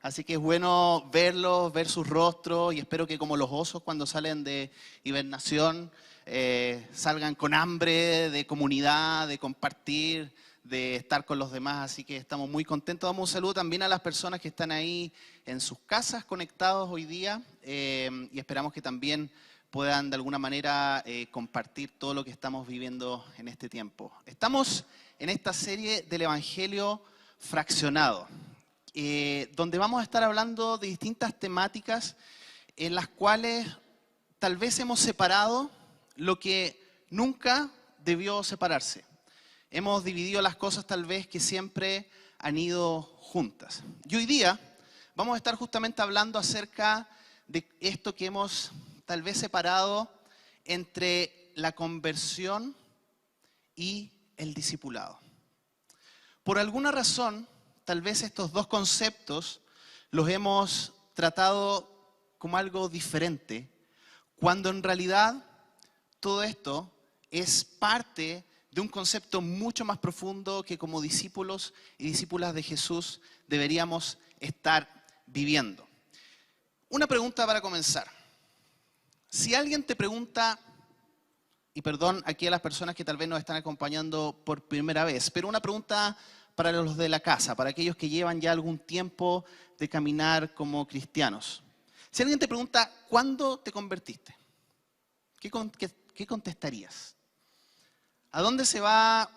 Así que es bueno verlos, ver sus rostros y espero que como los osos cuando salen de hibernación salgan con hambre de comunidad, de compartir, de estar con los demás. Así que estamos muy contentos. Damos un saludo también a las personas que están ahí en sus casas conectados hoy día y esperamos que también puedan de alguna manera compartir todo lo que estamos viviendo en este tiempo. Estamos en esta serie del Evangelio fraccionado, donde vamos a estar hablando de distintas temáticas en las cuales tal vez hemos separado lo que nunca debió separarse. Hemos dividido las cosas tal vez que siempre han ido juntas. Y hoy día vamos a estar justamente hablando acerca de esto que hemos tal vez separado entre la conversión y el discipulado. Por alguna razón, tal vez estos dos conceptos los hemos tratado como algo diferente, cuando en realidad todo esto es parte de un concepto mucho más profundo que como discípulos y discípulas de Jesús deberíamos estar viviendo. Una pregunta para comenzar. Si alguien te pregunta, y perdón aquí a las personas que tal vez nos están acompañando por primera vez, pero una pregunta para los de la casa, para aquellos que llevan ya algún tiempo de caminar como cristianos. Si alguien te pregunta, ¿cuándo te convertiste? ¿Qué contestarías? ¿A dónde se va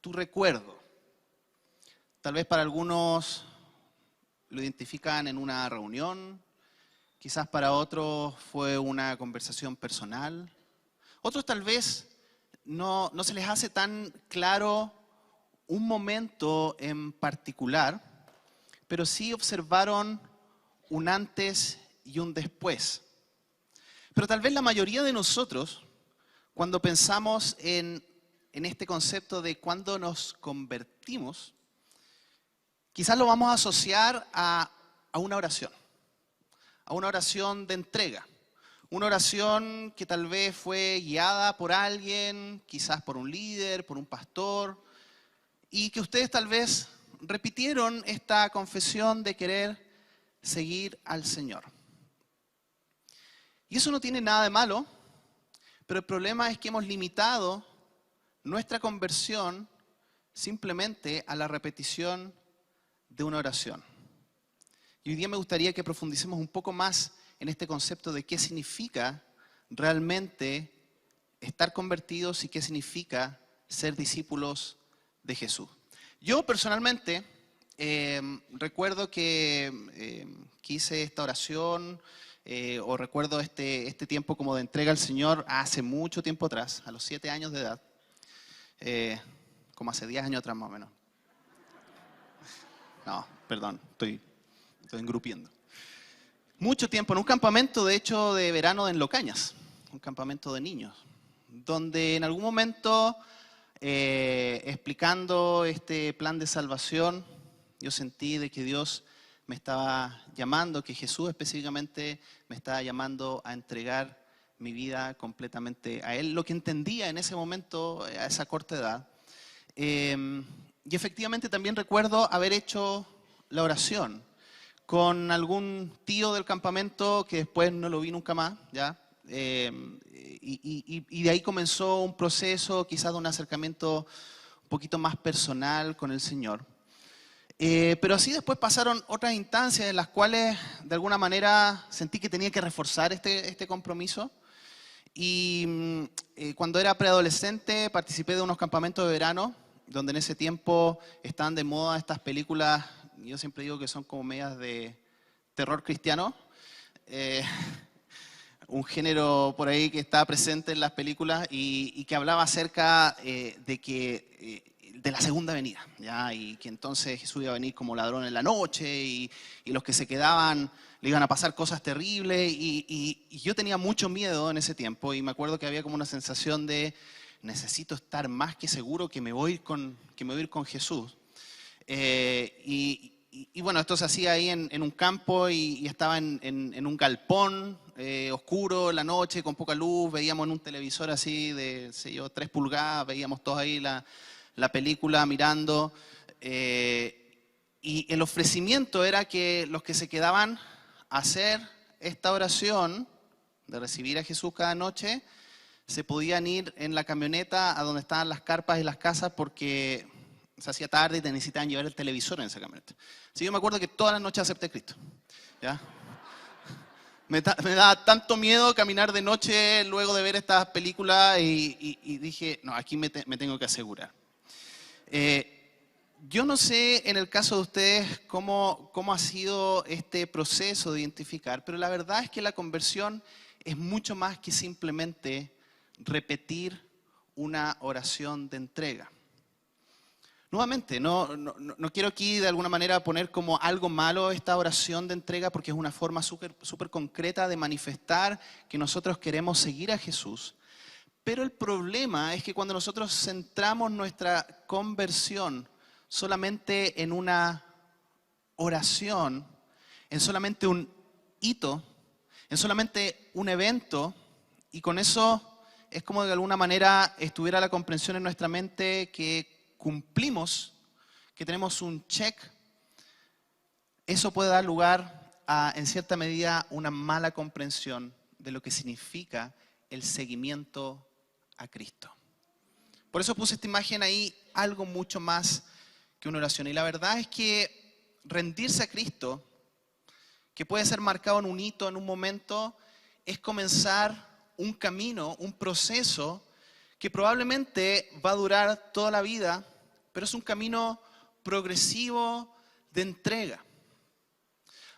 tu recuerdo? Tal vez para algunos lo identifican en una reunión, quizás para otros fue una conversación personal. Otros tal vez no se les hace tan claro un momento en particular, pero sí observaron un antes y un después. Pero tal vez la mayoría de nosotros, cuando pensamos en este concepto de cuándo nos convertimos, quizás lo vamos a asociar a una oración de entrega. Una oración que tal vez fue guiada por alguien, quizás por un líder, por un pastor, y que ustedes tal vez repitieron esta confesión de querer seguir al Señor. Y eso no tiene nada de malo, pero el problema es que hemos limitado nuestra conversión simplemente a la repetición de una oración. Y hoy día me gustaría que profundicemos un poco más en este concepto de qué significa realmente estar convertidos y qué significa ser discípulos de Jesús. Yo personalmente recuerdo que hice esta oración o recuerdo este tiempo como de entrega al Señor hace mucho tiempo atrás, a los 7 años de edad, como hace 10 años atrás más o menos. No, perdón, estoy engrupiendo. Mucho tiempo en un campamento, de hecho, de verano en Locañas, un campamento de niños, donde en algún momento, explicando este plan de salvación, yo sentí de que Dios me estaba llamando, que Jesús específicamente me estaba llamando a entregar mi vida completamente a Él, lo que entendía en ese momento, a esa corta edad. Y efectivamente también recuerdo haber hecho la oración con algún tío del campamento que después no lo vi nunca más, ¿ya? Y de ahí comenzó un proceso quizás de un acercamiento un poquito más personal con el Señor. Pero así después pasaron otras instancias en las cuales de alguna manera sentí que tenía que reforzar este compromiso. Y cuando era preadolescente participé de unos campamentos de verano, donde en ese tiempo estaban de moda estas películas, yo siempre digo que son como medias de terror cristiano, un género por ahí que estaba presente en las películas y que hablaba acerca de la segunda venida, ¿ya? Y que entonces Jesús iba a venir como ladrón en la noche y los que se quedaban le iban a pasar cosas terribles y yo tenía mucho miedo en ese tiempo y me acuerdo que había como una sensación de necesito estar más que seguro que me voy a ir con Jesús. Y bueno, esto se hacía ahí en un campo y estaba en un galpón oscuro en la noche, con poca luz, veíamos en un televisor así de, sé yo, 3 pulgadas, veíamos todos ahí la película mirando. Y el ofrecimiento era que los que se quedaban a hacer esta oración de recibir a Jesús cada noche, se podían ir en la camioneta a donde estaban las carpas y las casas porque se hacía tarde y te necesitaban llevar el televisor en esa camioneta. Así yo me acuerdo que todas las noches acepté a Cristo. ¿Ya? Me daba tanto miedo caminar de noche luego de ver estas películas y dije, no, aquí me tengo que asegurar. Yo no sé en el caso de ustedes cómo ha sido este proceso de identificar, pero la verdad es que la conversión es mucho más que simplemente repetir una oración de entrega. Nuevamente, no quiero aquí de alguna manera poner como algo malo esta oración de entrega porque es una forma súper concreta de manifestar que nosotros queremos seguir a Jesús. Pero el problema es que cuando nosotros centramos nuestra conversión solamente en una oración, en solamente un hito, en solamente un evento, y con eso es como de alguna manera estuviera la comprensión en nuestra mente que cumplimos, que tenemos un check, eso puede dar lugar a, en cierta medida, una mala comprensión de lo que significa el seguimiento a Cristo. Por eso puse esta imagen ahí, algo mucho más que una oración. Y la verdad es que rendirse a Cristo, que puede ser marcado en un hito, en un momento, es comenzar un camino, un proceso que probablemente va a durar toda la vida, pero es un camino progresivo de entrega.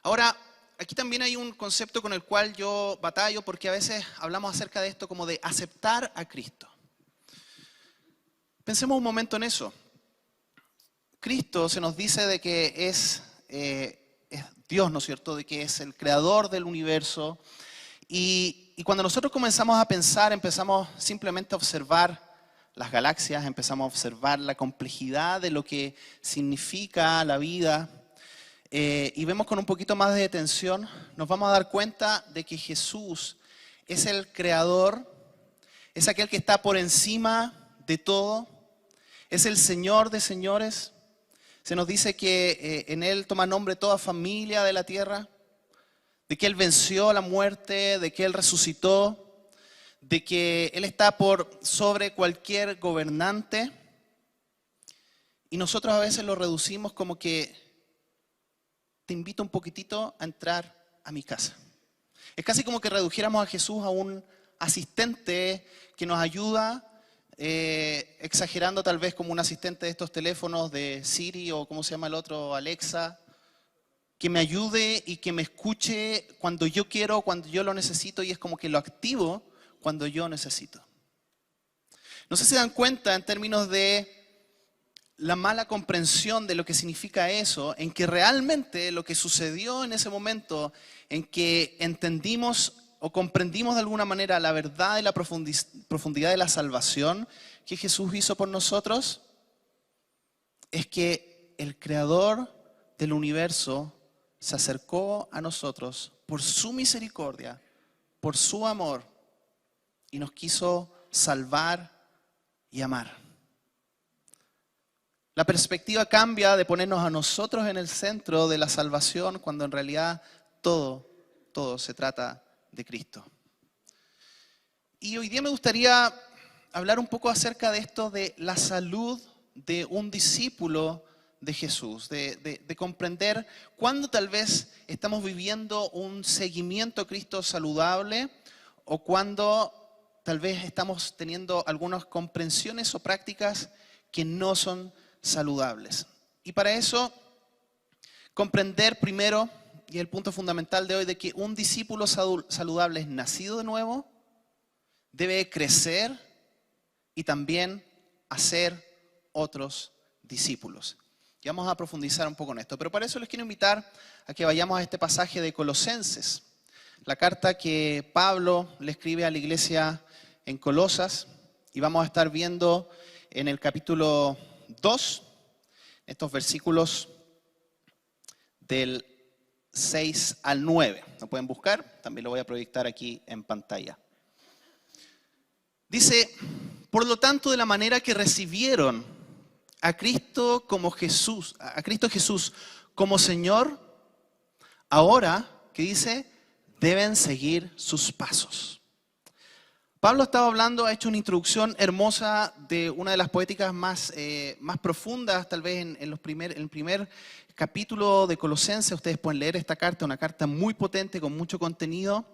Ahora, aquí también hay un concepto con el cual yo batallo porque a veces hablamos acerca de esto como de aceptar a Cristo. Pensemos un momento en eso. Cristo se nos dice de que es Dios, ¿no es cierto? De que es el creador del universo. Y cuando nosotros comenzamos a pensar, empezamos simplemente a observar las galaxias, empezamos a observar la complejidad de lo que significa la vida, y vemos con un poquito más de detención, nos vamos a dar cuenta de que Jesús es el creador, es aquel que está por encima de todo, es el Señor de señores. Se nos dice que en Él toma nombre toda familia de la tierra, de que Él venció la muerte, de que Él resucitó, de que Él está por sobre cualquier gobernante. Y nosotros a veces lo reducimos como que te invito un poquitito a entrar a mi casa. Es casi como que redujéramos a Jesús a un asistente que nos ayuda, exagerando tal vez como un asistente de estos teléfonos de Siri o ¿cómo se llama el otro? Alexa, que me ayude y que me escuche cuando yo quiero, cuando yo lo necesito, y es como que lo activo cuando yo necesito. No sé si se dan cuenta en términos de la mala comprensión de lo que significa eso, en que realmente lo que sucedió en ese momento, en que entendimos o comprendimos de alguna manera la verdad y la profundidad de la salvación que Jesús hizo por nosotros, es que el creador del universo se acercó a nosotros por su misericordia, por su amor, y nos quiso salvar y amar. La perspectiva cambia de ponernos a nosotros en el centro de la salvación cuando en realidad todo se trata de Cristo. Y hoy día me gustaría hablar un poco acerca de esto de la salud de un discípulo de Jesús, de comprender cuándo tal vez estamos viviendo un seguimiento a Cristo saludable o cuándo tal vez estamos teniendo algunas comprensiones o prácticas que no son saludables. Y para eso, comprender primero, y el punto fundamental de hoy, de que un discípulo saludable es nacido de nuevo, debe crecer y también hacer otros discípulos. Y vamos a profundizar un poco en esto. Pero para eso les quiero invitar a que vayamos a este pasaje de Colosenses, la carta que Pablo le escribe a la iglesia en Colosas, y vamos a estar viendo en el capítulo 2, estos versículos del 6 al 9. Lo pueden buscar, también lo voy a proyectar aquí en pantalla. Dice: por lo tanto, de la manera que recibieron a Cristo Jesús como Señor, ahora, ¿qué dice? Deben seguir sus pasos. Pablo estaba hablando, ha hecho una introducción hermosa de una de las poéticas más profundas, tal vez en el primer capítulo de Colosenses. Ustedes pueden leer esta carta, una carta muy potente con mucho contenido.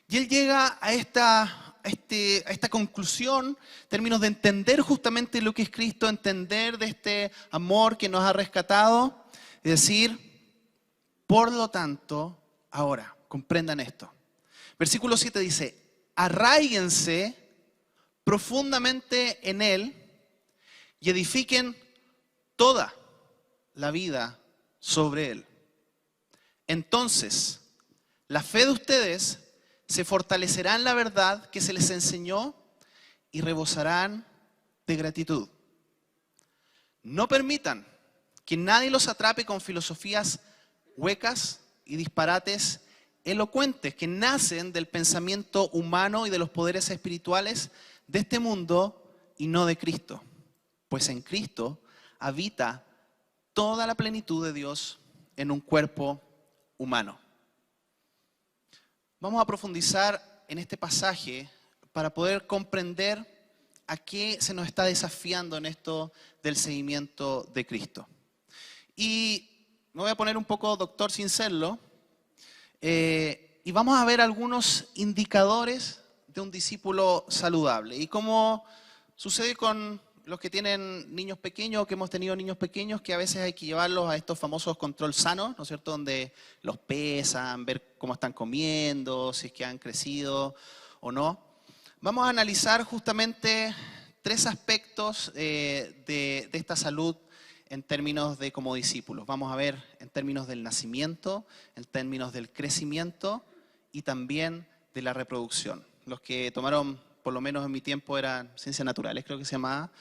Y él llega a esta conclusión en términos de entender justamente lo que es Cristo, entender de este amor que nos ha rescatado, y decir, por lo tanto, ahora, comprendan esto. Versículo 7 dice, arráiguense profundamente en Él y edifiquen toda la vida sobre Él. Entonces, la fe de ustedes se fortalecerá en la verdad que se les enseñó y rebosarán de gratitud. No permitan que nadie los atrape con filosofías huecas y disparates elocuentes que nacen del pensamiento humano y de los poderes espirituales de este mundo y no de Cristo. Pues en Cristo habita toda la plenitud de Dios en un cuerpo humano. Vamos a profundizar en este pasaje para poder comprender a qué se nos está desafiando en esto del seguimiento de Cristo. Y me voy a poner un poco doctor sin serlo, y vamos a ver algunos indicadores de un discípulo saludable. Y como sucede con los que tienen niños pequeños o que hemos tenido niños pequeños, que a veces hay que llevarlos a estos famosos control sanos, ¿no es cierto?, donde los pesan, ver cómo están comiendo, si es que han crecido o no. Vamos a analizar justamente 3 aspectos de esta salud en términos de como discípulos. Vamos a ver en términos del nacimiento, en términos del crecimiento y también de la reproducción. Los que tomaron, por lo menos en mi tiempo, eran ciencias naturales, creo que se llamaba,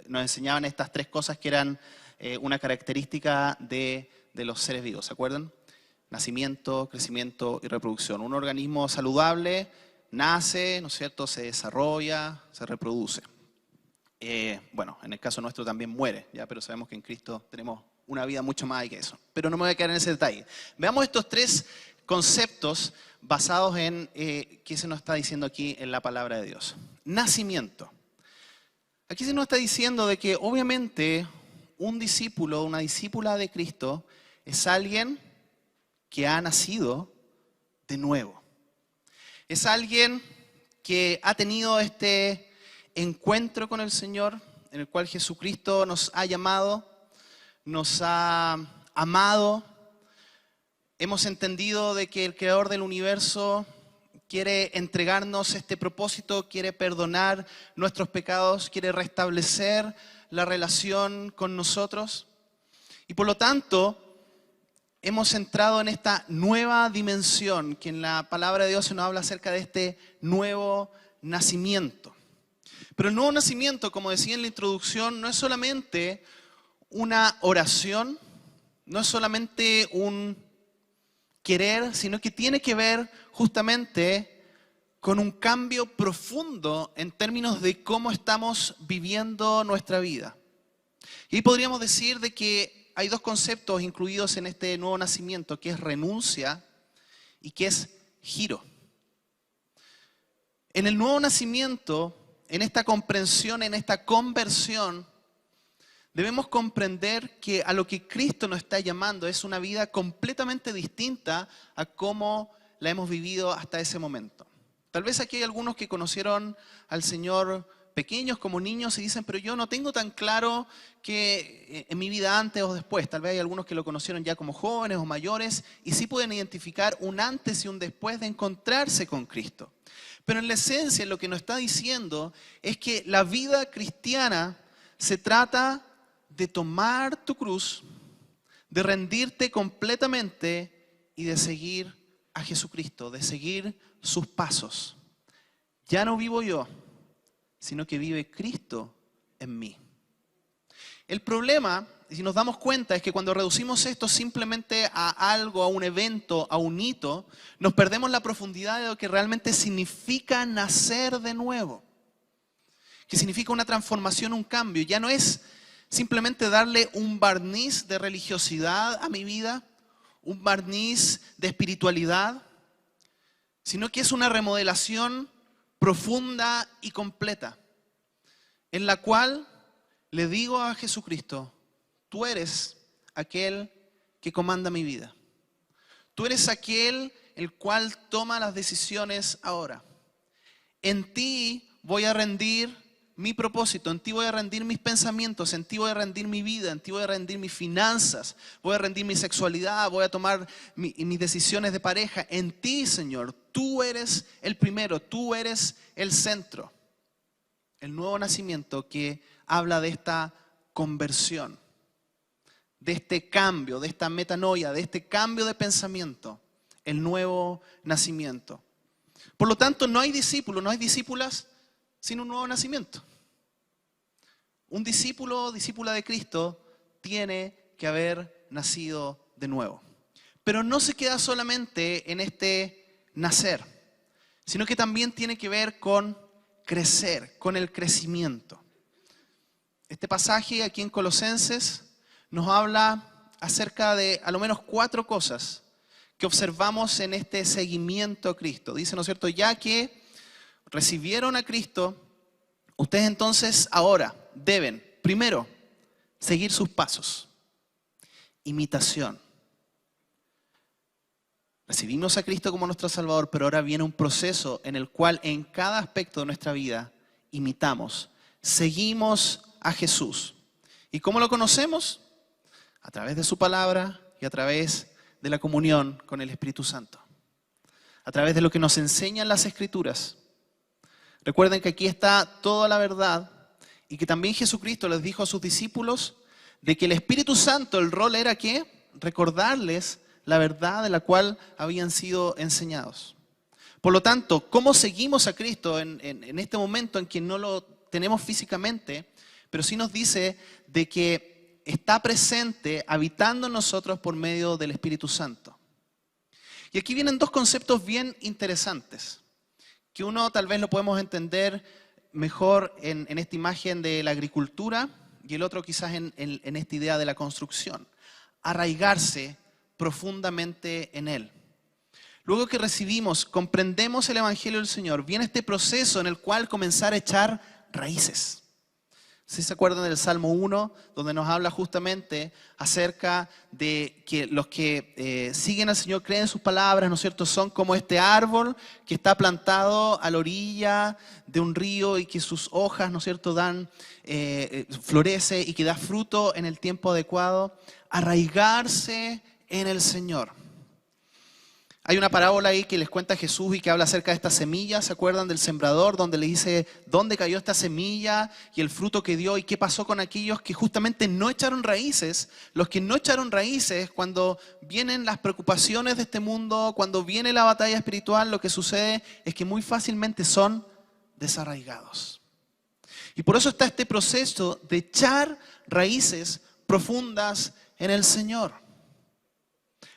nos enseñaban estas 3 cosas que eran una característica de los seres vivos, ¿se acuerdan? Nacimiento, crecimiento y reproducción. Un organismo saludable nace, ¿no es cierto?, se desarrolla, se reproduce. Bueno, en el caso nuestro también muere, ¿ya? Pero sabemos que en Cristo tenemos una vida mucho más allá que eso. Pero no me voy a quedar en ese detalle. Veamos estos 3 conceptos basados en qué se nos está diciendo aquí en la palabra de Dios. Nacimiento. Aquí se nos está diciendo de que obviamente un discípulo, una discípula de Cristo es alguien que ha nacido de nuevo. Es alguien que ha tenido este encuentro con el Señor, en el cual Jesucristo nos ha llamado, nos ha amado. Hemos entendido de que el Creador del universo quiere entregarnos este propósito, quiere perdonar nuestros pecados, quiere restablecer la relación con nosotros. Y por lo tanto, hemos entrado en esta nueva dimensión, que en la palabra de Dios se nos habla acerca de este nuevo nacimiento. Pero el nuevo nacimiento, como decía en la introducción, no es solamente una oración, no es solamente un querer, sino que tiene que ver justamente con un cambio profundo en términos de cómo estamos viviendo nuestra vida. Y podríamos decir de que hay 2 conceptos incluidos en este nuevo nacimiento, que es renuncia y que es giro. En el nuevo nacimiento, en esta comprensión, en esta conversión, debemos comprender que a lo que Cristo nos está llamando es una vida completamente distinta a cómo la hemos vivido hasta ese momento. Tal vez aquí hay algunos que conocieron al Señor pequeños como niños y dicen, pero yo no tengo tan claro que en mi vida antes o después. Tal vez hay algunos que lo conocieron ya como jóvenes o mayores y sí pueden identificar un antes y un después de encontrarse con Cristo. Pero en la esencia lo que nos está diciendo es que la vida cristiana se trata de tomar tu cruz, de rendirte completamente y de seguir a Jesucristo, de seguir sus pasos. Ya no vivo yo, sino que vive Cristo en mí. El problema, si nos damos cuenta, es que cuando reducimos esto simplemente a algo, a un evento, a un hito, nos perdemos la profundidad de lo que realmente significa nacer de nuevo. que significa una transformación, un cambio. Ya no es simplemente darle un barniz de religiosidad a mi vida, un barniz de espiritualidad, sino que es una remodelación profunda y completa, en la cual le digo a Jesucristo: tú eres aquel que comanda mi vida. Tú eres aquel el cual toma las decisiones ahora. En ti voy a rendir mi propósito, en ti voy a rendir mis pensamientos, en ti voy a rendir mi vida, en ti voy a rendir mis finanzas, voy a rendir mi sexualidad, voy a tomar mis decisiones de pareja. En ti, Señor, tú eres el primero, tú eres el centro. El nuevo nacimiento que habla de esta conversión, de este cambio, de esta metanoia, de este cambio de pensamiento, el nuevo nacimiento. Por lo tanto, no hay discípulos, no hay discípulas sin un nuevo nacimiento. Un discípulo o discípula de Cristo tiene que haber nacido de nuevo. Pero no se queda solamente en este nacer, sino que también tiene que ver con crecer, con el crecimiento. Este pasaje aquí en Colosenses nos habla acerca de a lo menos 4 cosas que observamos en este seguimiento a Cristo. Dice, ¿no es cierto? Ya que recibieron a Cristo, ustedes entonces ahora deben, primero, seguir sus pasos. Imitación. Recibimos a Cristo como nuestro Salvador, pero ahora viene un proceso en el cual en cada aspecto de nuestra vida imitamos, seguimos a Jesús. ¿Y cómo lo conocemos? A través de su palabra y a través de la comunión con el Espíritu Santo. A través de lo que nos enseñan las Escrituras. Recuerden que aquí está toda la verdad y que también Jesucristo les dijo a sus discípulos de que el Espíritu Santo, el rol era ¿qué? Recordarles la verdad de la cual habían sido enseñados. Por lo tanto, ¿cómo seguimos a Cristo en este momento en que no lo tenemos físicamente? Pero sí nos dice de que está presente, habitando en nosotros por medio del Espíritu Santo. Y aquí vienen 2 conceptos bien interesantes, que uno tal vez lo podemos entender mejor en esta imagen de la agricultura y el otro quizás en esta idea de la construcción. Arraigarse profundamente en Él. Luego que recibimos, comprendemos el Evangelio del Señor, viene este proceso en el cual comenzar a echar raíces. ¿Sí se acuerdan del Salmo 1, donde nos habla justamente acerca de que los que siguen al Señor, creen en sus palabras, ¿no es cierto? Son como este árbol que está plantado a la orilla de un río y que sus hojas, ¿no es cierto?, florece y que da fruto en el tiempo adecuado. Arraigarse en el Señor. Hay una parábola ahí que les cuenta Jesús y que habla acerca de esta semilla. ¿Se acuerdan del sembrador? Donde le dice dónde cayó esta semilla y el fruto que dio y qué pasó con aquellos que justamente no echaron raíces. Los que no echaron raíces, cuando vienen las preocupaciones de este mundo, cuando viene la batalla espiritual, lo que sucede es que muy fácilmente son desarraigados. Y por eso está este proceso de echar raíces profundas en el Señor.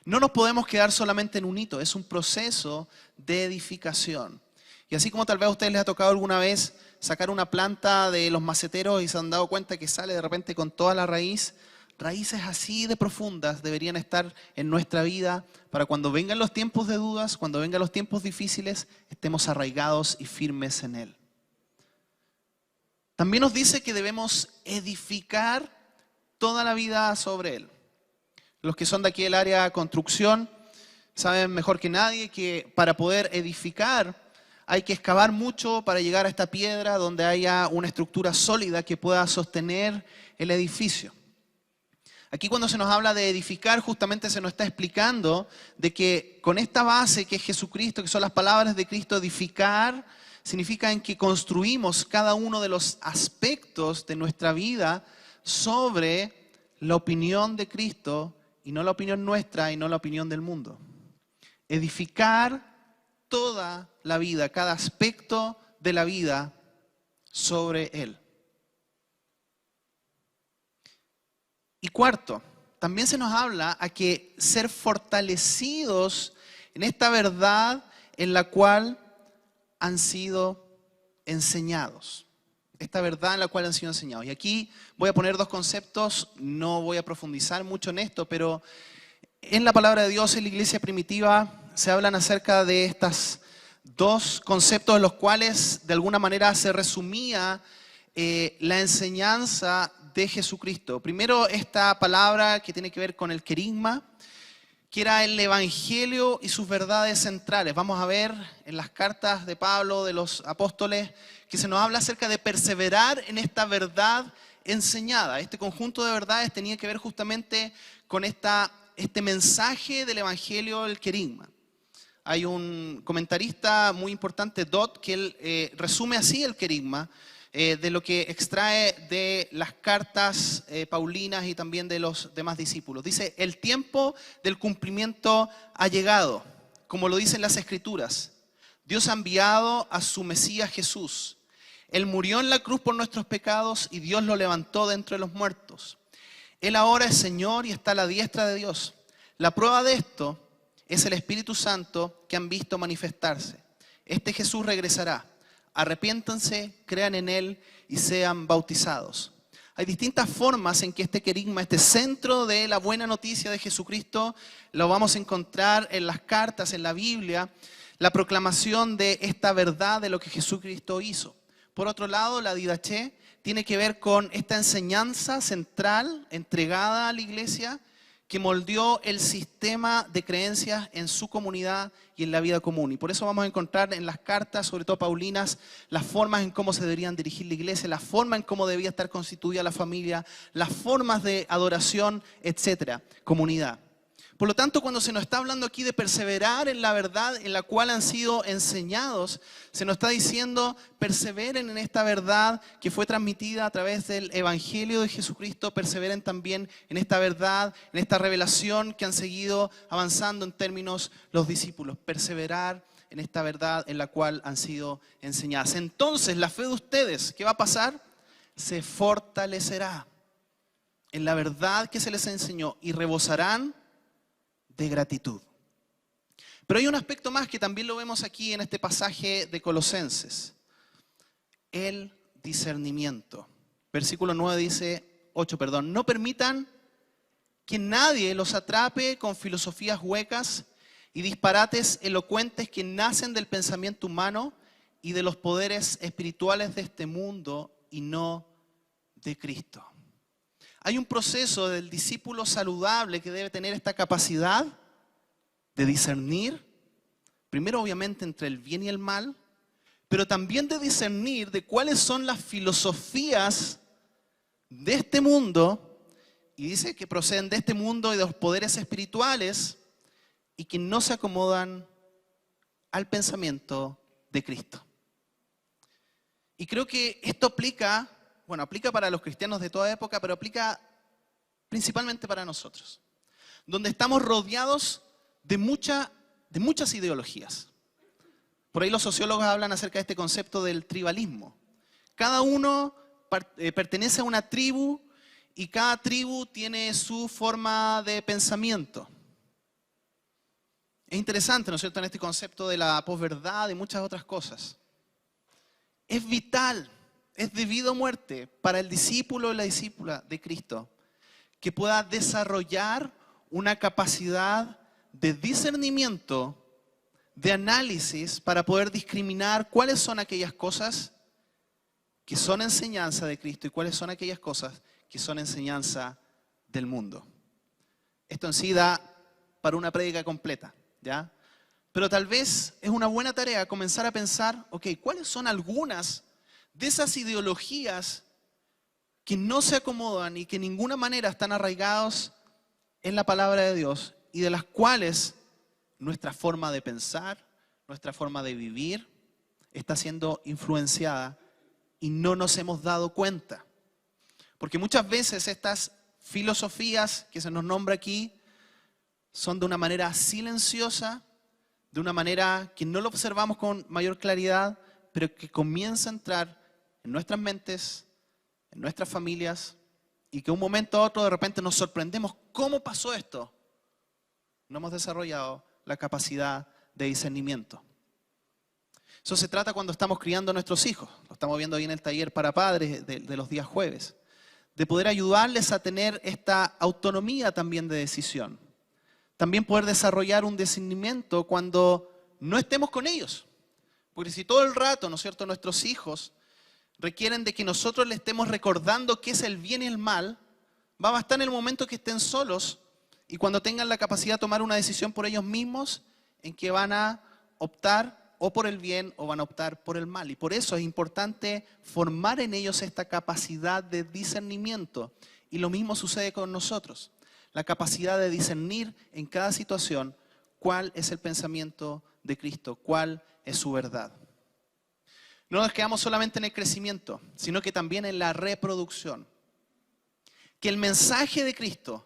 No nos podemos quedar solamente en un hito, es un proceso de edificación. Y así como tal vez a ustedes les ha tocado alguna vez sacar una planta de los maceteros y se han dado cuenta que sale de repente con toda la raíz, raíces así de profundas deberían estar en nuestra vida para cuando vengan los tiempos de dudas, cuando vengan los tiempos difíciles, estemos arraigados y firmes en Él. También nos dice que debemos edificar toda la vida sobre Él. Los que son de aquí del área de construcción saben mejor que nadie que para poder edificar hay que excavar mucho para llegar a esta piedra donde haya una estructura sólida que pueda sostener el edificio. Aquí cuando se nos habla de edificar, justamente se nos está explicando de que con esta base que es Jesucristo, que son las palabras de Cristo, edificar significa en que construimos cada uno de los aspectos de nuestra vida sobre la opinión de Cristo y no la opinión nuestra y no la opinión del mundo. Edificar toda la vida, cada aspecto de la vida sobre Él. Y cuarto, también se nos habla a que ser fortalecidos en esta verdad en la cual han sido enseñados. esta verdad en la cual han sido enseñados. Y aquí voy a poner dos conceptos, no voy a profundizar mucho en esto, pero en la palabra de Dios, en la iglesia primitiva, se hablan acerca de estos dos conceptos en los cuales de alguna manera se resumía la enseñanza de Jesucristo. Primero, esta palabra que tiene que ver con el querigma, que era el evangelio y sus verdades centrales. Vamos a ver en las cartas de Pablo, de los apóstoles, que se nos habla acerca de perseverar en esta verdad enseñada. Este conjunto de verdades tenía que ver justamente con este mensaje del evangelio, el querigma. Hay un comentarista muy importante, Dodd, que él resume así el querigma, de lo que extrae de las cartas paulinas y también de los demás discípulos. Dice, el tiempo del cumplimiento ha llegado, como lo dicen las Escrituras. Dios ha enviado a su Mesías Jesús. Él murió en la cruz por nuestros pecados y Dios lo levantó de entre los muertos. Él ahora es Señor y está a la diestra de Dios. La prueba de esto es el Espíritu Santo que han visto manifestarse. Este Jesús regresará. Arrepiéntanse, crean en Él y sean bautizados. Hay distintas formas en que este querigma, este centro de la buena noticia de Jesucristo, lo vamos a encontrar en las cartas, en la Biblia, la proclamación de esta verdad de lo que Jesucristo hizo. Por otro lado, la didaché tiene que ver con esta enseñanza central entregada a la iglesia que moldeó el sistema de creencias en su comunidad y en la vida común. Y por eso vamos a encontrar en las cartas, sobre todo paulinas, las formas en cómo se deberían dirigir la iglesia, la forma en cómo debía estar constituida la familia, las formas de adoración, etcétera, comunidad. Por lo tanto, cuando se nos está hablando aquí de perseverar en la verdad en la cual han sido enseñados, se nos está diciendo perseveren en esta verdad que fue transmitida a través del Evangelio de Jesucristo, perseveren también en esta verdad, en esta revelación que han seguido avanzando en términos los discípulos, perseverar en esta verdad en la cual han sido enseñadas. Entonces, la fe de ustedes, ¿qué va a pasar? Se fortalecerá en la verdad que se les enseñó y rebosarán de gratitud. Pero hay un aspecto más que también lo vemos aquí en este pasaje de Colosenses. El discernimiento. Versículo 9 dice, 8, perdón. No permitan que nadie los atrape con filosofías huecas y disparates elocuentes que nacen del pensamiento humano y de los poderes espirituales de este mundo y no de Cristo. Hay un proceso del discípulo saludable que debe tener esta capacidad de discernir, primero obviamente entre el bien y el mal, pero también de discernir de cuáles son las filosofías de este mundo, y dice que proceden de este mundo y de los poderes espirituales, y que no se acomodan al pensamiento de Cristo. Y creo que esto aplica para los cristianos de toda época, pero aplica principalmente para nosotros, donde estamos rodeados de muchas ideologías. Por ahí los sociólogos hablan acerca de este concepto del tribalismo. Cada uno pertenece a una tribu y cada tribu tiene su forma de pensamiento. Es interesante, ¿no es cierto?, en este concepto de la posverdad y muchas otras cosas. Es vital, es debido a muerte para el discípulo o la discípula de Cristo que pueda desarrollar una capacidad de discernimiento, de análisis para poder discriminar cuáles son aquellas cosas que son enseñanza de Cristo y cuáles son aquellas cosas que son enseñanza del mundo. Esto en sí da para una prédica completa, ¿ya? Pero tal vez es una buena tarea comenzar a pensar, ok, ¿cuáles son algunas de esas ideologías que no se acomodan y que de ninguna manera están arraigados en la palabra de Dios y de las cuales nuestra forma de pensar, nuestra forma de vivir está siendo influenciada y no nos hemos dado cuenta? Porque muchas veces estas filosofías que se nos nombra aquí son de una manera silenciosa, de una manera que no lo observamos con mayor claridad, pero que comienza a entrar en nuestras mentes, en nuestras familias, y que de un momento a otro de repente nos sorprendemos. ¿Cómo pasó esto? No hemos desarrollado la capacidad de discernimiento. Eso se trata cuando estamos criando a nuestros hijos. Lo estamos viendo ahí en el taller para padres de los días jueves. De poder ayudarles a tener esta autonomía también de decisión. También poder desarrollar un discernimiento cuando no estemos con ellos. Porque si todo el rato, ¿no es cierto?, nuestros hijos requieren de que nosotros les estemos recordando qué es el bien y el mal, va a bastar en el momento que estén solos y cuando tengan la capacidad de tomar una decisión por ellos mismos en que van a optar o por el bien o van a optar por el mal. Y por eso es importante formar en ellos esta capacidad de discernimiento. Y lo mismo sucede con nosotros. La capacidad de discernir en cada situación cuál es el pensamiento de Cristo, cuál es su verdad. No nos quedamos solamente en el crecimiento, sino que también en la reproducción. Que el mensaje de Cristo,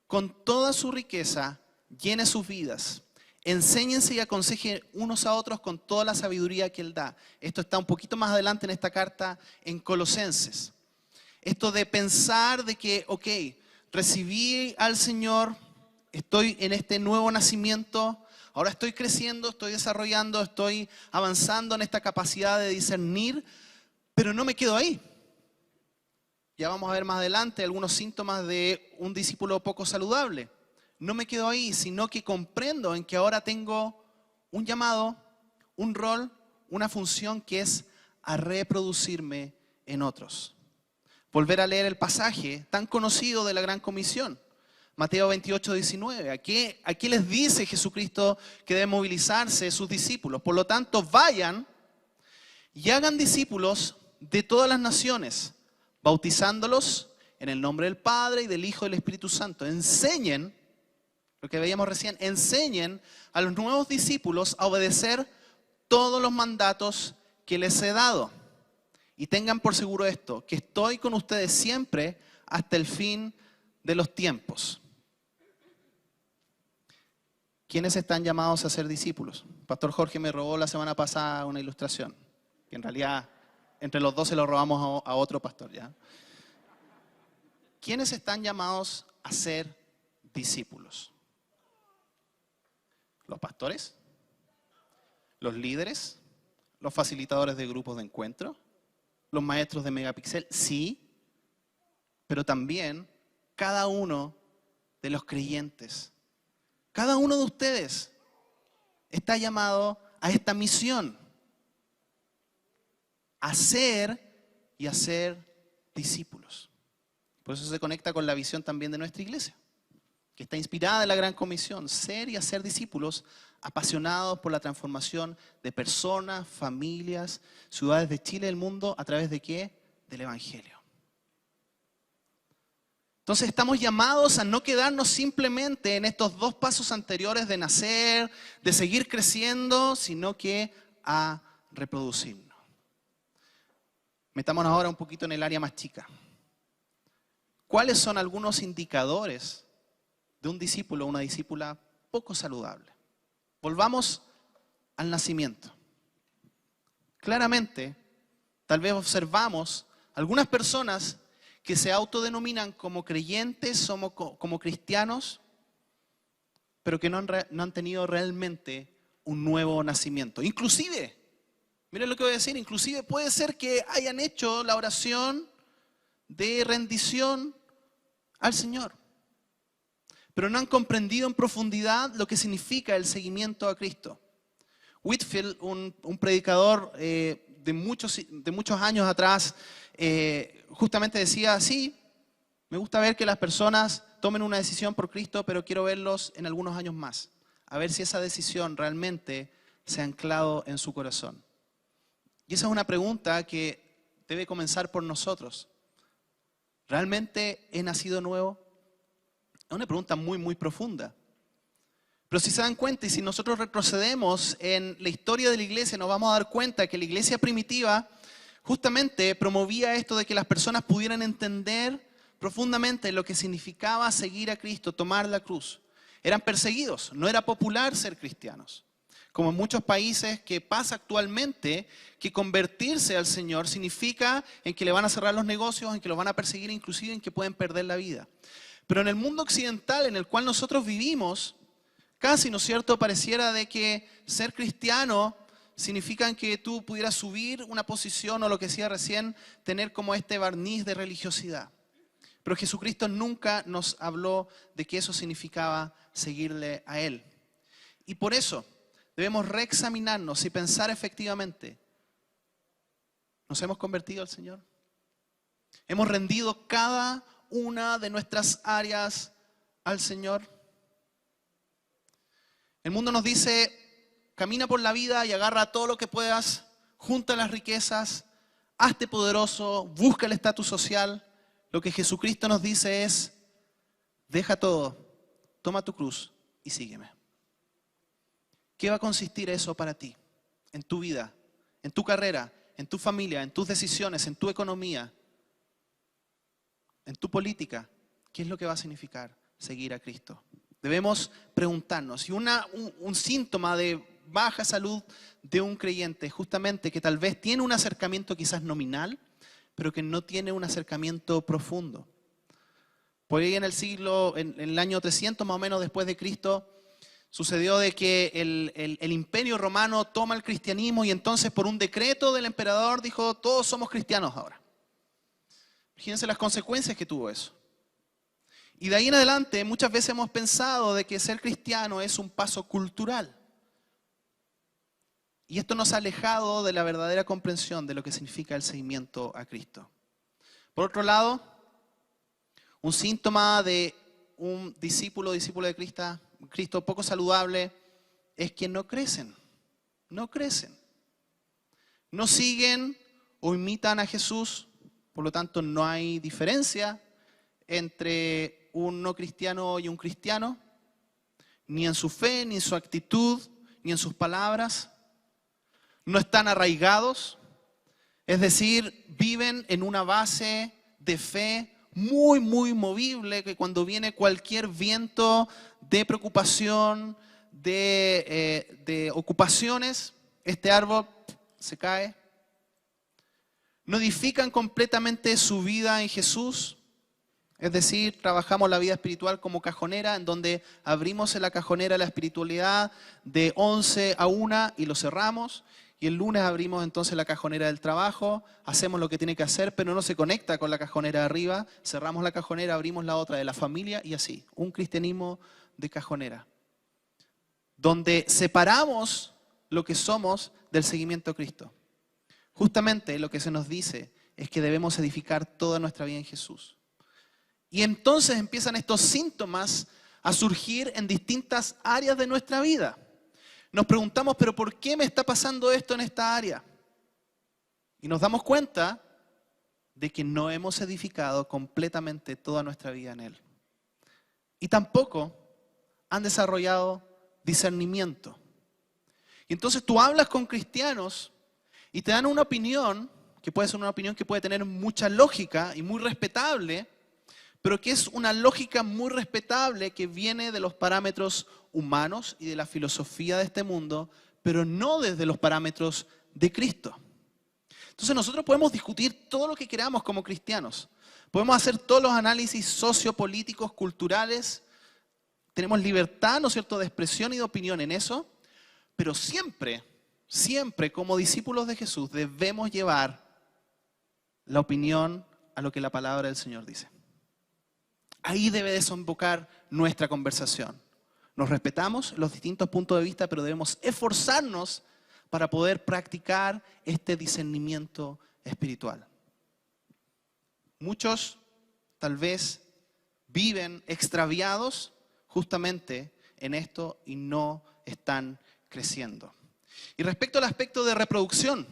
con toda su riqueza, llene sus vidas. Enséñense y aconsejen unos a otros con toda la sabiduría que Él da. Esto está un poquito más adelante en esta carta en Colosenses. Esto de pensar de que, ok, recibí al Señor, estoy en este nuevo nacimiento, ahora estoy creciendo, estoy desarrollando, estoy avanzando en esta capacidad de discernir, pero no me quedo ahí. Ya vamos a ver más adelante algunos síntomas de un discípulo poco saludable. No me quedo ahí, sino que comprendo en que ahora tengo un llamado, un rol, una función que es a reproducirme en otros. Volver a leer el pasaje tan conocido de la Gran Comisión. Mateo 28, 19. Aquí les dice Jesucristo que deben movilizarse sus discípulos. Por lo tanto, vayan y hagan discípulos de todas las naciones, bautizándolos en el nombre del Padre y del Hijo y del Espíritu Santo. Enseñen, lo que veíamos recién, enseñen a los nuevos discípulos a obedecer todos los mandatos que les he dado. Y tengan por seguro esto, que estoy con ustedes siempre hasta el fin de los tiempos. ¿Quiénes están llamados a ser discípulos? Pastor Jorge me robó la semana pasada una ilustración, que en realidad entre los dos se lo robamos a otro pastor, ¿ya? ¿Quiénes están llamados a ser discípulos? ¿Los pastores? ¿Los líderes? ¿Los facilitadores de grupos de encuentro? ¿Los maestros de Megapixel? Sí, pero también cada uno de los creyentes. Cada uno de ustedes está llamado a esta misión. A ser y a ser discípulos. Por eso se conecta con la visión también de nuestra iglesia, que está inspirada en la Gran Comisión, ser y hacer discípulos apasionados por la transformación de personas, familias, ciudades de Chile y del mundo, ¿a través de qué? Del Evangelio. Entonces estamos llamados a no quedarnos simplemente en estos dos pasos anteriores de nacer, de seguir creciendo, sino que a reproducirnos. Metámonos ahora un poquito en el área más chica. ¿Cuáles son algunos indicadores de un discípulo o una discípula poco saludable? Volvamos al nacimiento. Claramente, tal vez observamos algunas personas que se autodenominan como creyentes, como cristianos, pero que no han tenido realmente un nuevo nacimiento. Inclusive, miren lo que voy a decir, inclusive puede ser que hayan hecho la oración de rendición al Señor, pero no han comprendido en profundidad lo que significa el seguimiento a Cristo. Whitefield, un predicador de muchos años atrás, justamente decía, sí, me gusta ver que las personas tomen una decisión por Cristo, pero quiero verlos en algunos años más, a ver si esa decisión realmente se ha anclado en su corazón. Y esa es una pregunta que debe comenzar por nosotros. ¿Realmente he nacido nuevo? Es una pregunta muy, muy profunda. Pero si se dan cuenta y si nosotros retrocedemos en la historia de la iglesia, nos vamos a dar cuenta que la iglesia primitiva justamente promovía esto de que las personas pudieran entender profundamente lo que significaba seguir a Cristo, tomar la cruz. Eran perseguidos, no era popular ser cristianos. Como en muchos países que pasa actualmente, que convertirse al Señor significa en que le van a cerrar los negocios, en que los van a perseguir, inclusive en que pueden perder la vida. Pero en el mundo occidental en el cual nosotros vivimos, casi, ¿no es cierto?, pareciera de que ser cristiano significan que tú pudieras subir una posición o lo que decía recién, tener como este barniz de religiosidad. Pero Jesucristo nunca nos habló de que eso significaba seguirle a Él. Y por eso debemos reexaminarnos y pensar efectivamente, ¿nos hemos convertido al Señor? ¿Hemos rendido cada una de nuestras áreas al Señor? El mundo nos dice, camina por la vida y agarra todo lo que puedas, junta las riquezas, hazte poderoso, busca el estatus social. Lo que Jesucristo nos dice es, deja todo, toma tu cruz y sígueme. ¿Qué va a consistir eso para ti, en tu vida, en tu carrera, en tu familia, en tus decisiones, en tu economía, en tu política? ¿Qué es lo que va a significar seguir a Cristo? Debemos preguntarnos. Y un síntoma de baja salud de un creyente es justamente que tal vez tiene un acercamiento quizás nominal, pero que no tiene un acercamiento profundo. Por ahí en el año 300 más o menos después de Cristo, sucedió de que el imperio romano toma el cristianismo y entonces por un decreto del emperador dijo, todos somos cristianos ahora. Fíjense las consecuencias que tuvo eso. Y de ahí en adelante muchas veces hemos pensado de que ser cristiano es un paso cultural. Y esto nos ha alejado de la verdadera comprensión de lo que significa el seguimiento a Cristo. Por otro lado, un síntoma de un discípulo de Cristo poco saludable es que no crecen. No siguen o imitan a Jesús, por lo tanto no hay diferencia entre un no cristiano y un cristiano, ni en su fe, ni en su actitud, ni en sus palabras. No están arraigados, es decir, viven en una base de fe muy, muy movible, que cuando viene cualquier viento de preocupación, de ocupaciones, este árbol se cae. No edifican completamente su vida en Jesús, es decir, trabajamos la vida espiritual como cajonera, en donde abrimos en la cajonera la espiritualidad de 11 a 1 y lo cerramos. Y el lunes abrimos entonces la cajonera del trabajo, hacemos lo que tiene que hacer, pero no se conecta con la cajonera de arriba. Cerramos la cajonera, abrimos la otra de la familia y así. Un cristianismo de cajonera. Donde separamos lo que somos del seguimiento a Cristo. Justamente lo que se nos dice es que debemos edificar toda nuestra vida en Jesús. Y entonces empiezan estos síntomas a surgir en distintas áreas de nuestra vida. Nos preguntamos, ¿pero por qué me está pasando esto en esta área? Y nos damos cuenta de que no hemos edificado completamente toda nuestra vida en Él. Y tampoco han desarrollado discernimiento. Y entonces tú hablas con cristianos y te dan una opinión, que puede ser una opinión que puede tener mucha lógica y muy respetable, pero que es una lógica muy respetable que viene de los parámetros humanos y de la filosofía de este mundo, pero no desde los parámetros de Cristo. Entonces nosotros podemos discutir todo lo que queramos como cristianos. Podemos hacer todos los análisis sociopolíticos, culturales. Tenemos libertad, ¿no es cierto?, de expresión y de opinión en eso. Pero siempre como discípulos de Jesús debemos llevar la opinión a lo que la palabra del Señor dice. Ahí debe desembocar nuestra conversación. Nos respetamos los distintos puntos de vista, pero debemos esforzarnos para poder practicar este discernimiento espiritual. Muchos tal vez viven extraviados justamente en esto y no están creciendo. Y respecto al aspecto de reproducción,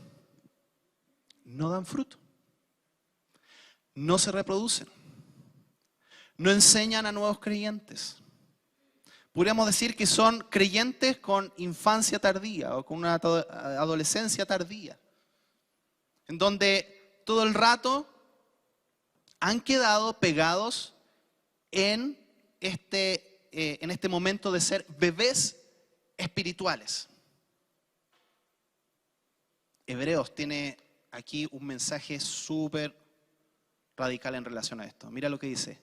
no dan fruto, no se reproducen. No enseñan a nuevos creyentes. Podríamos decir que son creyentes con infancia tardía o con una adolescencia tardía, en donde todo el rato han quedado pegados en este momento de ser bebés espirituales. Hebreos tiene aquí un mensaje súper radical en relación a esto. Mira lo que dice.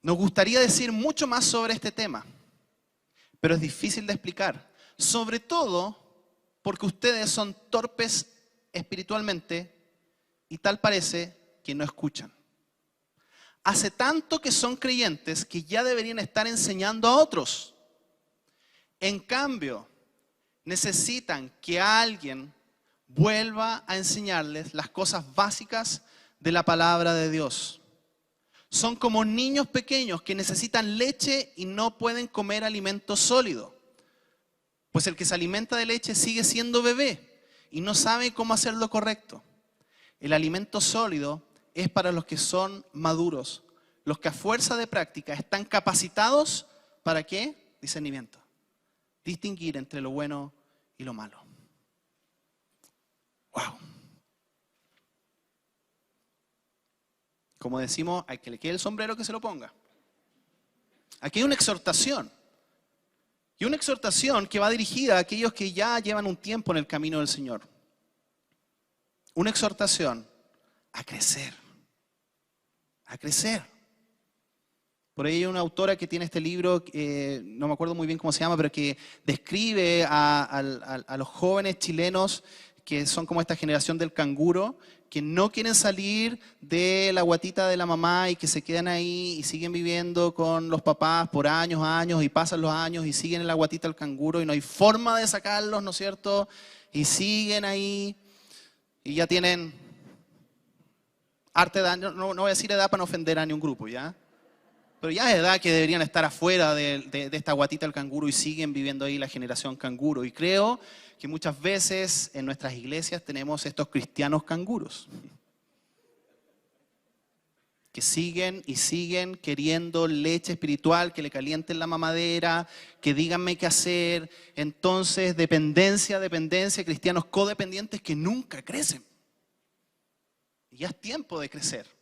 Nos gustaría decir mucho más sobre este tema, pero es difícil de explicar, sobre todo porque ustedes son torpes espiritualmente y tal parece que no escuchan. Hace tanto que son creyentes que ya deberían estar enseñando a otros. En cambio, necesitan que alguien vuelva a enseñarles las cosas básicas de la palabra de Dios. Son como niños pequeños que necesitan leche y no pueden comer alimento sólido. Pues el que se alimenta de leche sigue siendo bebé y no sabe cómo hacer lo correcto. El alimento sólido es para los que son maduros, los que a fuerza de práctica están capacitados ¿para qué? Discernimiento. Distinguir entre lo bueno y lo malo. Wow. Como decimos, hay que le quede el sombrero que se lo ponga. Aquí hay una exhortación. Y una exhortación que va dirigida a aquellos que ya llevan un tiempo en el camino del Señor. Una exhortación a crecer. A crecer. Por ahí hay una autora que tiene este libro, no me acuerdo muy bien cómo se llama, pero que describe a los jóvenes chilenos que son como esta generación del canguro, que no quieren salir de la guatita de la mamá y que se quedan ahí y siguen viviendo con los papás por años, y pasan los años y siguen en la guatita del canguro y no hay forma de sacarlos, ¿no es cierto? Y siguen ahí y ya tienen harta edad, no voy a decir edad para no ofender a ningún grupo, ¿ya? Pero ya es edad que deberían estar afuera de esta guatita del canguro y siguen viviendo ahí la generación canguro. Y creo que muchas veces en nuestras iglesias tenemos estos cristianos canguros. Que siguen y siguen queriendo leche espiritual, que le calienten la mamadera, que díganme qué hacer. Entonces, dependencia, cristianos codependientes que nunca crecen. Y ya es tiempo de crecer.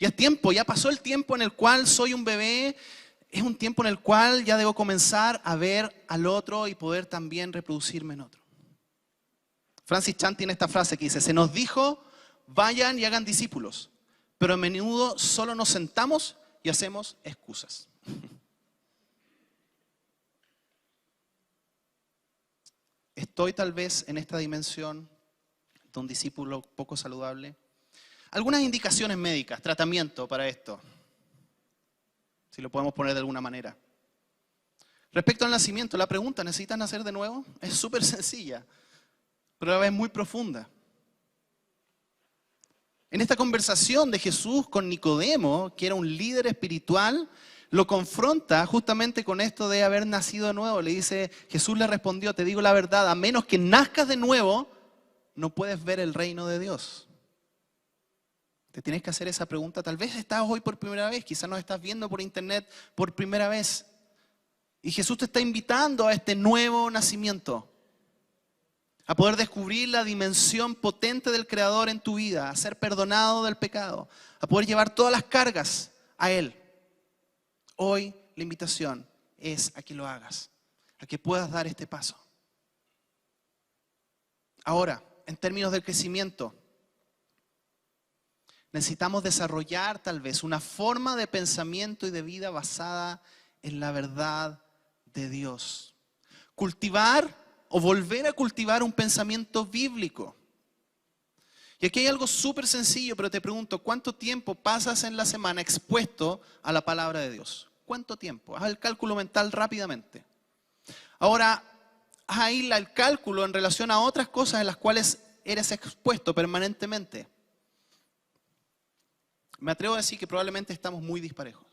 Ya es tiempo, ya pasó el tiempo en el cual soy un bebé, es un tiempo en el cual ya debo comenzar a ver al otro y poder también reproducirme en otro. Francis Chan tiene esta frase que dice, se nos dijo, vayan y hagan discípulos, pero a menudo solo nos sentamos y hacemos excusas. Estoy tal vez en esta dimensión de un discípulo poco saludable. Algunas indicaciones médicas, tratamiento para esto, si lo podemos poner de alguna manera. Respecto al nacimiento, la pregunta, ¿necesitas nacer de nuevo? Es súper sencilla, pero a la vez muy profunda. En esta conversación de Jesús con Nicodemo, que era un líder espiritual, lo confronta justamente con esto de haber nacido de nuevo. Le dice, Jesús le respondió, te digo la verdad, a menos que nazcas de nuevo, no puedes ver el reino de Dios. Te tienes que hacer esa pregunta. Tal vez estás hoy por primera vez, quizás nos estás viendo por internet por primera vez. Y Jesús te está invitando a este nuevo nacimiento. A poder descubrir la dimensión potente del Creador en tu vida, a ser perdonado del pecado, a poder llevar todas las cargas a Él. Hoy la invitación es a que lo hagas, a que puedas dar este paso. Ahora, en términos del crecimiento, necesitamos desarrollar tal vez una forma de pensamiento y de vida basada en la verdad de Dios. Cultivar o volver a cultivar un pensamiento bíblico. Y aquí hay algo súper sencillo, pero te pregunto, ¿cuánto tiempo pasas en la semana expuesto a la palabra de Dios? ¿Cuánto tiempo? Haz el cálculo mental rápidamente. Ahora, haz ahí el cálculo en relación a otras cosas en las cuales eres expuesto permanentemente. Me atrevo a decir que probablemente estamos muy disparejos.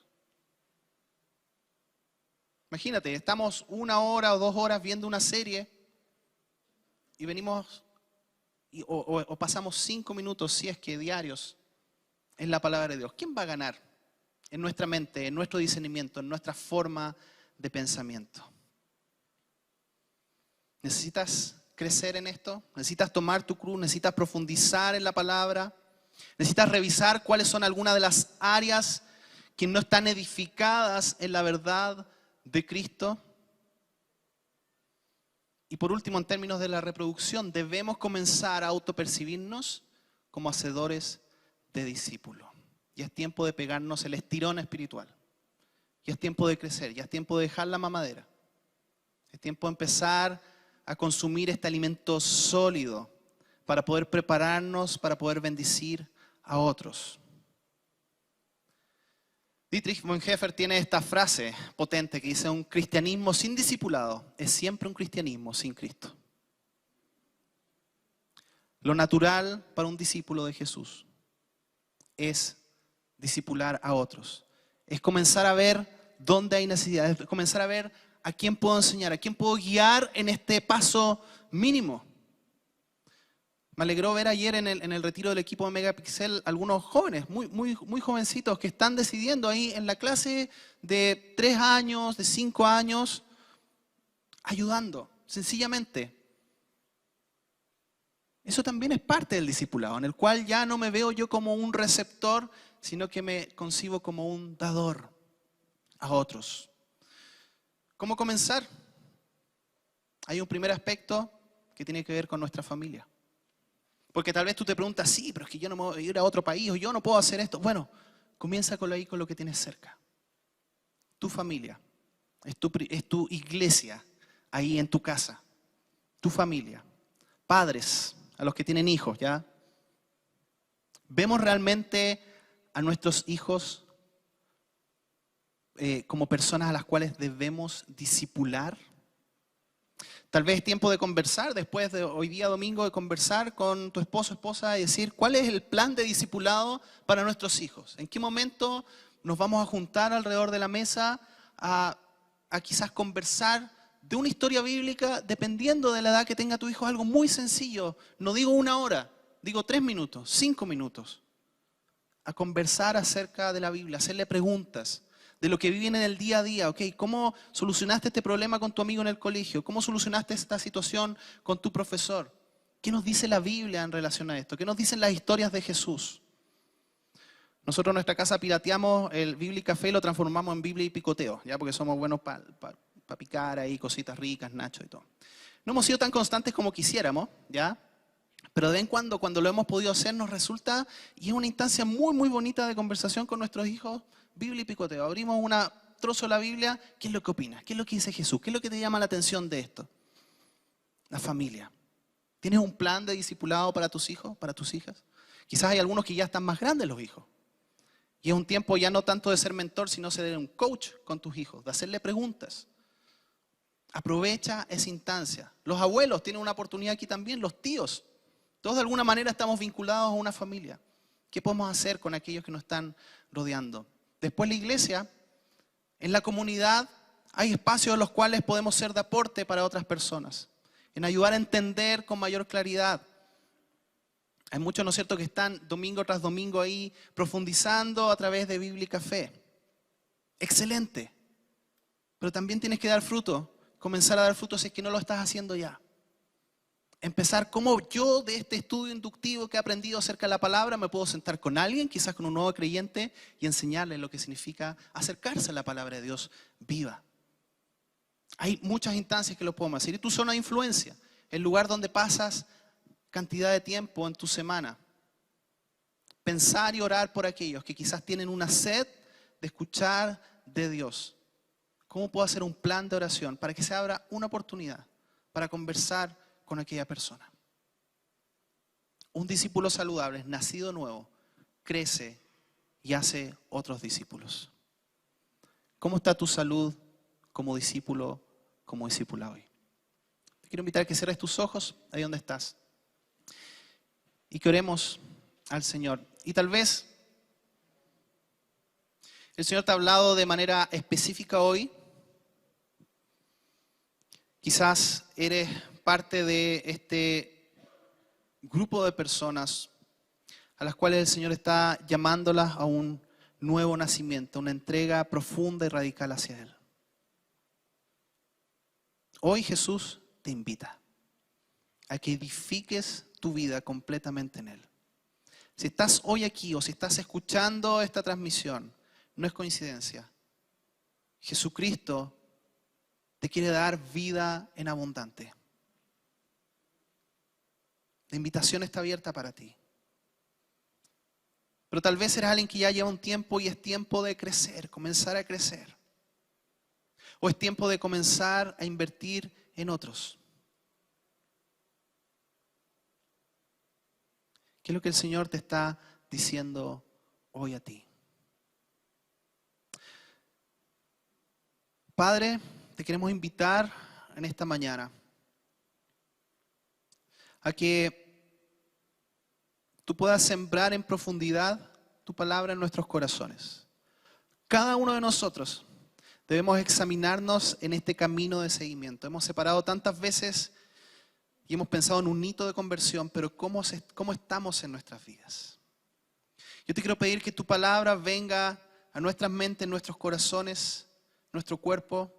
Imagínate, estamos 1 hora o 2 horas viendo una serie y venimos o pasamos 5 minutos, si es que diarios, en la palabra de Dios. ¿Quién va a ganar en nuestra mente, en nuestro discernimiento, en nuestra forma de pensamiento? ¿Necesitas crecer en esto? ¿Necesitas tomar tu cruz? ¿Necesitas profundizar en la palabra? ¿Necesitas revisar cuáles son algunas de las áreas que no están edificadas en la verdad de Cristo? Y por último, en términos de la reproducción, debemos comenzar a autopercibirnos como hacedores de discípulos. Ya es tiempo de pegarnos el estirón espiritual. Ya es tiempo de crecer, ya es tiempo de dejar la mamadera. Es tiempo de empezar a consumir este alimento sólido para poder prepararnos, para poder bendecir a otros. Dietrich Bonhoeffer tiene esta frase potente que dice: un cristianismo sin discipulado es siempre un cristianismo sin Cristo. Lo natural para un discípulo de Jesús es discipular a otros. Es comenzar a ver dónde hay necesidades, es comenzar a ver a quién puedo enseñar, a quién puedo guiar en este paso mínimo. Me alegró ver ayer en el retiro del equipo de Megapixel algunos jóvenes, muy jovencitos, que están decidiendo ahí en la clase de 3 años, de 5 años, ayudando, sencillamente. Eso también es parte del discipulado, en el cual ya no me veo yo como un receptor, sino que me concibo como un dador a otros. ¿Cómo comenzar? Hay un primer aspecto que tiene que ver con nuestra familia. Porque tal vez tú te preguntas: sí, pero es que yo no me voy a ir a otro país, o yo no puedo hacer esto. Bueno, comienza con lo que tienes cerca. Tu familia, es tu iglesia ahí en tu casa. Tu familia. Padres, a los que tienen hijos, ¿ya? ¿Vemos realmente a nuestros hijos como personas a las cuales debemos discipular? Tal vez es tiempo de conversar, después de hoy día domingo, de conversar con tu esposo o esposa y decir: ¿cuál es el plan de discipulado para nuestros hijos? ¿En qué momento nos vamos a juntar alrededor de la mesa a quizás conversar de una historia bíblica, dependiendo de la edad que tenga tu hijo? Algo muy sencillo. No digo 1 hora, digo 3 minutos, 5 minutos. A conversar acerca de la Biblia, hacerle preguntas de lo que viven en el día a día. ¿Okay? ¿Cómo solucionaste este problema con tu amigo en el colegio? ¿Cómo solucionaste esta situación con tu profesor? ¿Qué nos dice la Biblia en relación a esto? ¿Qué nos dicen las historias de Jesús? Nosotros en nuestra casa pirateamos el Biblia y Café y lo transformamos en Biblia y Picoteo, ¿ya? Porque somos buenos para picar ahí cositas ricas, nachos y todo. No hemos sido tan constantes como quisiéramos, ¿ya? Pero de vez en cuando lo hemos podido hacer, nos resulta, y es una instancia muy bonita de conversación con nuestros hijos, Biblia y Picoteo. Abrimos un trozo de la Biblia. ¿Qué es lo que opinas? ¿Qué es lo que dice Jesús? ¿Qué es lo que te llama la atención de esto? La familia. ¿Tienes un plan de discipulado para tus hijos, para tus hijas? Quizás hay algunos que ya están más grandes los hijos. Y es un tiempo ya no tanto de ser mentor, sino ser un coach con tus hijos, de hacerle preguntas. Aprovecha esa instancia. Los abuelos tienen una oportunidad aquí también, los tíos. Todos de alguna manera estamos vinculados a una familia. ¿Qué podemos hacer con aquellos que nos están rodeando? Después la iglesia, en la comunidad, hay espacios en los cuales podemos ser de aporte para otras personas, en ayudar a entender con mayor claridad. Hay muchos, ¿no es cierto?, que están domingo tras domingo ahí profundizando a través de Biblia y Café. Excelente. Pero también tienes que dar fruto, comenzar a dar fruto si es que no lo estás haciendo ya. Empezar como yo de este estudio inductivo que he aprendido acerca de la palabra me puedo sentar con alguien, quizás con un nuevo creyente, y enseñarle lo que significa acercarse a la palabra de Dios viva. Hay muchas instancias que lo podemos hacer. Y tu zona de influencia, el lugar donde pasas cantidad de tiempo en tu semana. Pensar y orar por aquellos que quizás tienen una sed de escuchar de Dios. ¿Cómo puedo hacer un plan de oración para que se abra una oportunidad para conversar con aquella persona? Un discípulo saludable, nacido nuevo, crece y hace otros discípulos. ¿Cómo está tu salud como discípulo, como discípula hoy? Te quiero invitar a que cierres tus ojos ahí donde estás y que oremos al Señor. Y tal vez el Señor te ha hablado de manera específica hoy. Quizás eres parte de este grupo de personas a las cuales el Señor está llamándolas a un nuevo nacimiento, una entrega profunda y radical hacia Él. Hoy Jesús te invita a que edifiques tu vida completamente en Él. Si estás hoy aquí o si estás escuchando esta transmisión, no es coincidencia. Jesucristo te quiere dar vida en abundante. La invitación está abierta para ti. Pero tal vez eres alguien que ya lleva un tiempo y es tiempo de crecer, comenzar a crecer. O es tiempo de comenzar a invertir en otros. ¿Qué es lo que el Señor te está diciendo hoy a ti? Padre, te queremos invitar en esta mañana a que tú puedas sembrar en profundidad tu palabra en nuestros corazones. Cada uno de nosotros debemos examinarnos en este camino de seguimiento. Hemos separado tantas veces y hemos pensado en un hito de conversión, pero ¿cómo estamos en nuestras vidas? Yo te quiero pedir que tu palabra venga a nuestras mentes, nuestros corazones, nuestro cuerpo,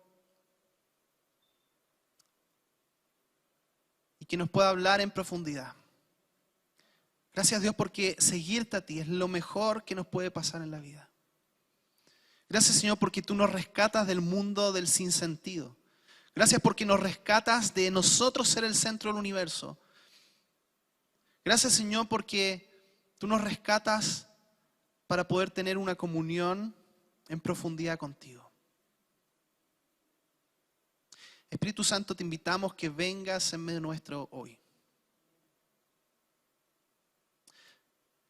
y que nos pueda hablar en profundidad. Gracias, Dios, porque seguirte a ti es lo mejor que nos puede pasar en la vida. Gracias, Señor, porque tú nos rescatas del mundo del sinsentido. Gracias porque nos rescatas de nosotros ser el centro del universo. Gracias, Señor, porque tú nos rescatas para poder tener una comunión en profundidad contigo. Espíritu Santo, te invitamos que vengas en medio nuestro hoy.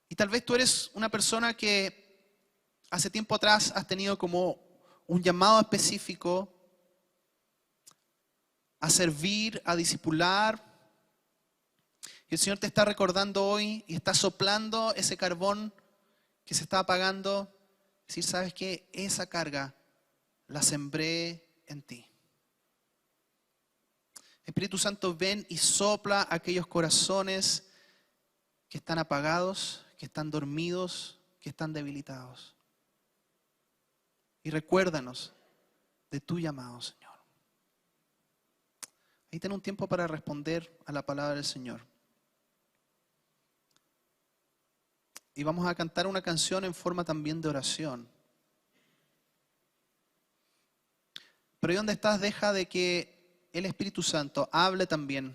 Y tal vez tú eres una persona que hace tiempo atrás has tenido como un llamado específico a servir, a discipular. Y el Señor te está recordando hoy y está soplando ese carbón que se está apagando. Decir, ¿sabes qué? Esa carga la sembré en ti. Espíritu Santo, ven y sopla aquellos corazones que están apagados, que están dormidos, que están debilitados. Y recuérdanos de tu llamado, Señor. Ahí ten un tiempo para responder a la palabra del Señor. Y vamos a cantar una canción en forma también de oración. Pero ahí donde estás, deja de que el Espíritu Santo hable también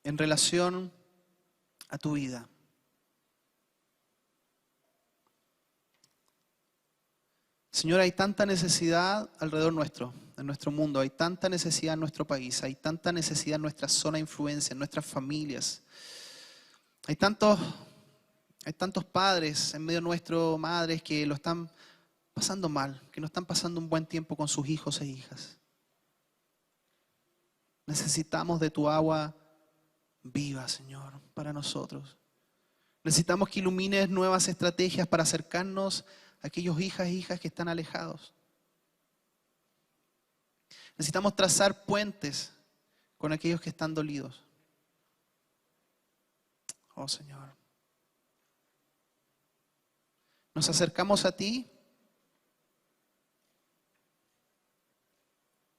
en relación a tu vida. Señor, hay tanta necesidad alrededor nuestro, en nuestro mundo, hay tanta necesidad en nuestro país, hay tanta necesidad en nuestra zona de influencia, en nuestras familias. Hay tantos padres en medio nuestro, madres que lo están pasando mal, que no están pasando un buen tiempo con sus hijos e hijas. Necesitamos de tu agua viva, Señor, para nosotros. Necesitamos que ilumines nuevas estrategias para acercarnos a aquellos hijas e hijas que están alejados. Necesitamos trazar puentes con aquellos que están dolidos. Oh, Señor. Nos acercamos a ti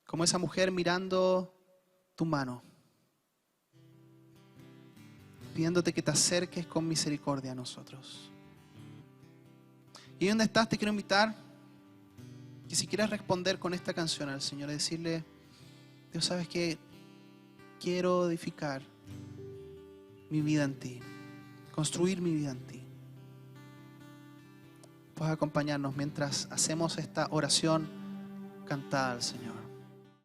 como esa mujer mirando tu mano, pidiéndote que te acerques con misericordia a nosotros. Y donde estás, te quiero invitar que si quieres responder con esta canción al Señor, decirle, Dios, ¿sabes qué? Quiero edificar mi vida en ti, construir mi vida en ti. Puedes acompañarnos mientras hacemos esta oración cantada al Señor.